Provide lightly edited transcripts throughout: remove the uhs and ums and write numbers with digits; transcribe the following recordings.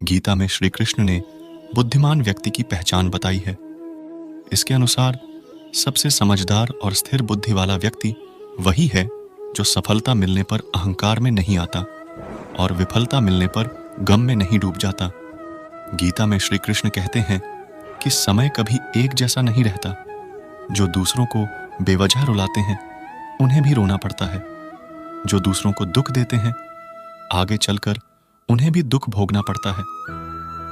गीता में श्री कृष्ण ने बुद्धिमान व्यक्ति की पहचान बताई है। इसके अनुसार सबसे समझदार और स्थिर बुद्धि वाला व्यक्ति वही है जो सफलता मिलने पर अहंकार में नहीं आता और विफलता मिलने पर गम में नहीं डूब जाता। गीता में श्री कृष्ण कहते हैं कि समय कभी एक जैसा नहीं रहता। जो दूसरों को बेवजह रुलाते हैं उन्हें भी रोना पड़ता है। जो दूसरों को दुख देते हैं आगे चलकर उन्हें भी दुख भोगना पड़ता है।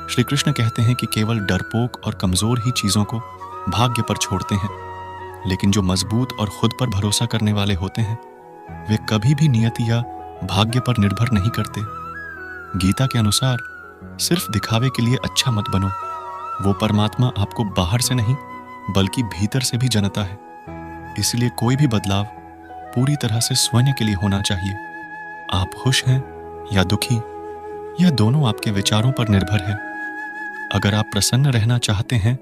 श्री कृष्ण कहते हैं कि केवल डरपोक और कमजोर ही चीजों को भाग्य पर छोड़ते हैं, लेकिन जो मजबूत और खुद पर भरोसा करने वाले होते हैं वे कभी भी नियति या भाग्य पर निर्भर नहीं करते। गीता के अनुसार सिर्फ दिखावे के लिए अच्छा मत बनो। वो परमात्मा आपको बाहर से नहीं बल्कि भीतर से भी जनता है। इसलिए कोई भी बदलाव पूरी तरह से स्वयं के लिए होना चाहिए। आप खुश हैं या दुखी, यह दोनों आपके विचारों पर निर्भर है। अगर आप प्रसन्न रहना चाहते हैं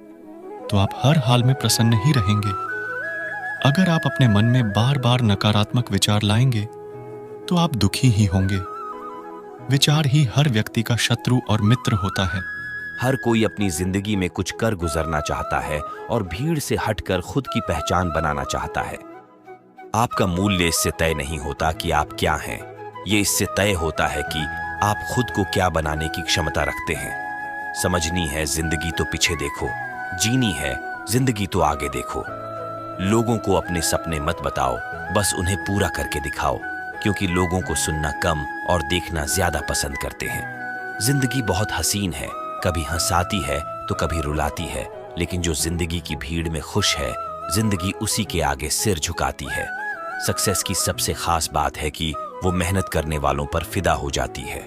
तो आप हर हाल में प्रसन्न ही रहेंगे। अगर आप अपने मन में बार बार नकारात्मक विचार लाएंगे तो आप दुखी ही होंगे। विचार ही हर व्यक्ति का शत्रु और मित्र होता है। हर कोई अपनी जिंदगी में कुछ कर गुजरना चाहता है और भीड़ से हटकर खुद की पहचान बनाना चाहता है। आपका मूल्य इससे तय नहीं होता कि आप क्या हैं, ये इससे तय होता है कि आप खुद को क्या बनाने की क्षमता रखते हैं। समझनी है जिंदगी तो पीछे देखो, जीनी है जिंदगी तो आगे देखो। लोगों को अपने सपने मत बताओ, बस उन्हें पूरा करके दिखाओ, क्योंकि लोगों को सुनना कम और देखना ज्यादा पसंद करते हैं। जिंदगी बहुत हसीन है, कभी हंसाती है तो कभी रुलाती है, लेकिन जो जिंदगी की भीड़ में खुश है जिंदगी उसी के आगे सिर झुकाती है। सक्सेस की सबसे खास बात है कि वो मेहनत करने वालों पर फिदा हो जाती है।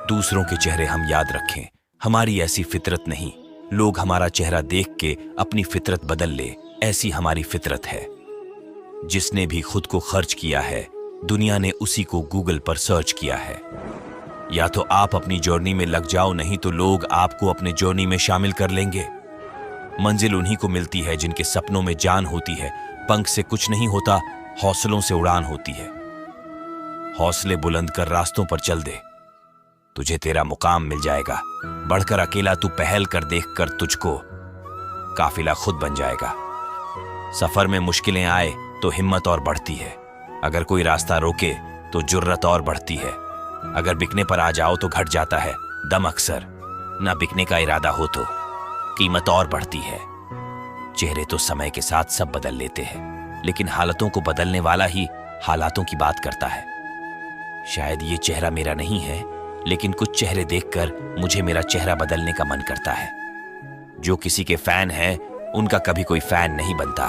दूसरों के चेहरे हम याद रखें, हमारी ऐसी फितरत नहीं। लोग हमारा चेहरा देख के अपनी फितरत बदल ले, ऐसी हमारी फितरत है। जिसने भी खुद को खर्च किया है दुनिया ने उसी को गूगल पर सर्च किया है। या तो आप अपनी जर्नी में लग जाओ, नहीं तो लोग आपको अपने जर्नी में शामिल कर लेंगे। मंजिल उन्हीं को मिलती है जिनके सपनों में जान होती है। पंख से कुछ नहीं होता, हौसलों से उड़ान होती है। हौसले बुलंद कर रास्तों पर चल दे, तुझे तेरा मुकाम मिल जाएगा। बढ़कर अकेला तू पहल कर, देख कर तुझको काफिला खुद बन जाएगा। सफर में मुश्किलें आए तो हिम्मत और बढ़ती है। अगर कोई रास्ता रोके तो जुर्रत और बढ़ती है। अगर बिकने पर आ जाओ तो घट जाता है दम अक्सर। ना बिकने का इरादा हो तो कीमत और बढ़ती है। चेहरे तो समय के साथ सब बदल लेते हैं, लेकिन हालतों को बदलने वाला ही हालातों की बात करता है। शायद ये चेहरा मेरा नहीं है, लेकिन कुछ चेहरे देखकर मुझे मेरा चेहरा बदलने का मन करता है। जो किसी के फैन है उनका कभी कोई फैन नहीं बनता।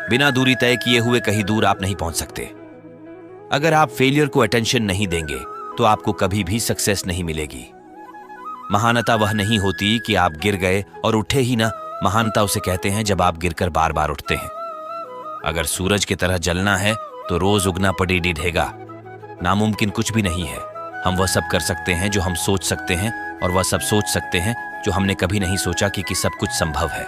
बिना दूरी तय किए हुए कहीं दूर आप नहीं पहुंच सकते। अगर आप फेलियर को अटेंशन नहीं देंगे तो आपको कभी भी सक्सेस नहीं मिलेगी। महानता वह नहीं होती कि आप गिर गए और उठे ही ना, महानता उसे कहते हैं जब आप गिरकर बार बार उठते हैं। अगर सूरज की तरह जलना है तो रोज उगना पड़ी ढेगा। नामुमकिन कुछ भी नहीं है। हम वह सब कर सकते हैं जो हम सोच सकते हैं, और वह सब सोच सकते हैं जो हमने कभी नहीं सोचा कि सब कुछ संभव है।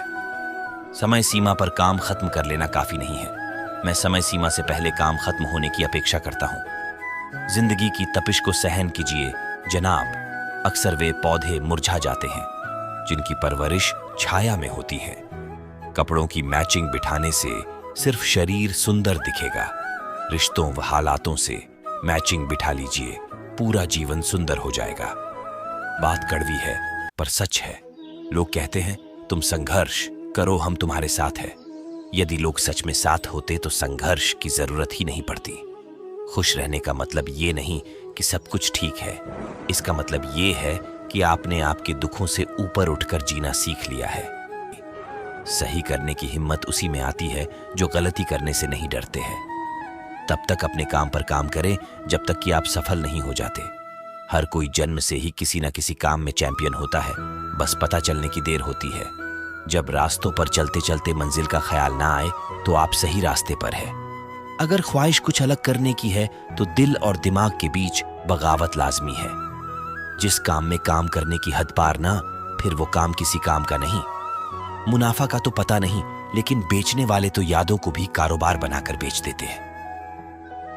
समय सीमा पर काम खत्म कर लेना काफी नहीं है। मैं समय सीमा से पहले काम खत्म होने की अपेक्षा करता हूं। जिंदगी की तपिश को सहन कीजिए जनाब। अक्सर वे पौधे मुरझा जाते हैं जिनकी परवरिश छाया में होती है। कपड़ों की मैचिंग बिठाने से सिर्फ शरीर सुंदर दिखेगा। रिश्तों व हालातों से मैचिंग बिठा लीजिए, पूरा जीवन सुंदर हो जाएगा। बात कड़वी है पर सच है। लोग कहते हैं तुम संघर्ष करो, हम तुम्हारे साथ हैं। यदि लोग सच में साथ होते तो संघर्ष की जरूरत ही नहीं पड़ती। खुश रहने का मतलब ये नहीं कि सब कुछ ठीक है। इसका मतलब ये है कि आपने आपके दुखों से ऊपर उठकर जीना सीख लिया है। सही करने की हिम्मत उसी में आती है जो गलती करने से नहीं डरते हैं। तब तक अपने काम पर काम करें जब तक कि आप सफल नहीं हो जाते। हर कोई जन्म से ही किसी ना किसी काम में चैंपियन होता है, बस पता चलने की देर होती है। जब रास्तों पर चलते चलते मंजिल का ख्याल ना आए तो आप सही रास्ते पर है। अगर ख्वाहिश कुछ अलग करने की है तो दिल और दिमाग के बीच बगावत लाजमी है। जिस काम में काम करने की हद पार ना, फिर वो काम किसी काम का नहीं। मुनाफा का तो पता नहीं, लेकिन बेचने वाले तो यादों को भी कारोबार बनाकर बेच देते हैं।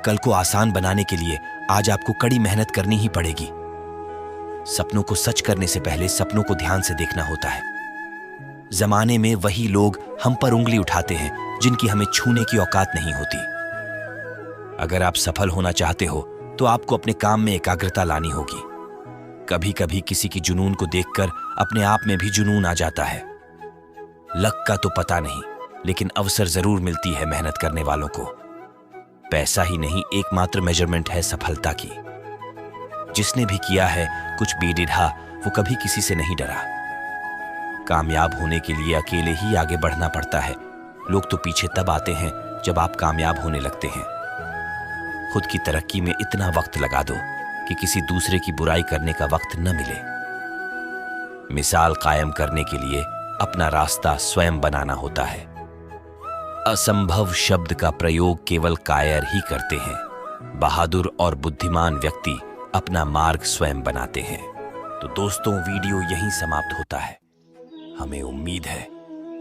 कल को आसान बनाने के लिए आज आपको कड़ी मेहनत करनी ही पड़ेगी। सपनों को सच करने से पहले सपनों को ध्यान से देखना होता है। जमाने में वही लोग हम पर उंगली उठाते हैं जिनकी हमें छूने की औकात नहीं होती। अगर आप सफल होना चाहते हो तो आपको अपने काम में एकाग्रता लानी होगी। कभी कभी किसी की जुनून को देखकर अपने आप में भी जुनून आ जाता है। लक का तो पता नहीं, लेकिन अवसर जरूर मिलती है मेहनत करने वालों को। पैसा ही नहीं एकमात्र मेजरमेंट है सफलता की। जिसने भी किया है कुछ बेडिढ़ा, वो कभी किसी से नहीं डरा। कामयाब होने के लिए अकेले ही आगे बढ़ना पड़ता है। लोग तो पीछे तब आते हैं जब आप कामयाब होने लगते हैं। खुद की तरक्की में इतना वक्त लगा दो कि किसी दूसरे की बुराई करने का वक्त न मिले। मिसाल कायम करने के लिए अपना रास्ता स्वयं बनाना होता है। असंभव शब्द का प्रयोग केवल कायर ही करते हैं। बहादुर और बुद्धिमान व्यक्ति अपना मार्ग स्वयं बनाते हैं। तो दोस्तों, वीडियो यहीं समाप्त होता है। हमें उम्मीद है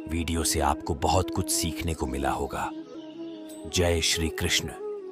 वीडियो से आपको बहुत कुछ सीखने को मिला होगा। जय श्री कृष्ण।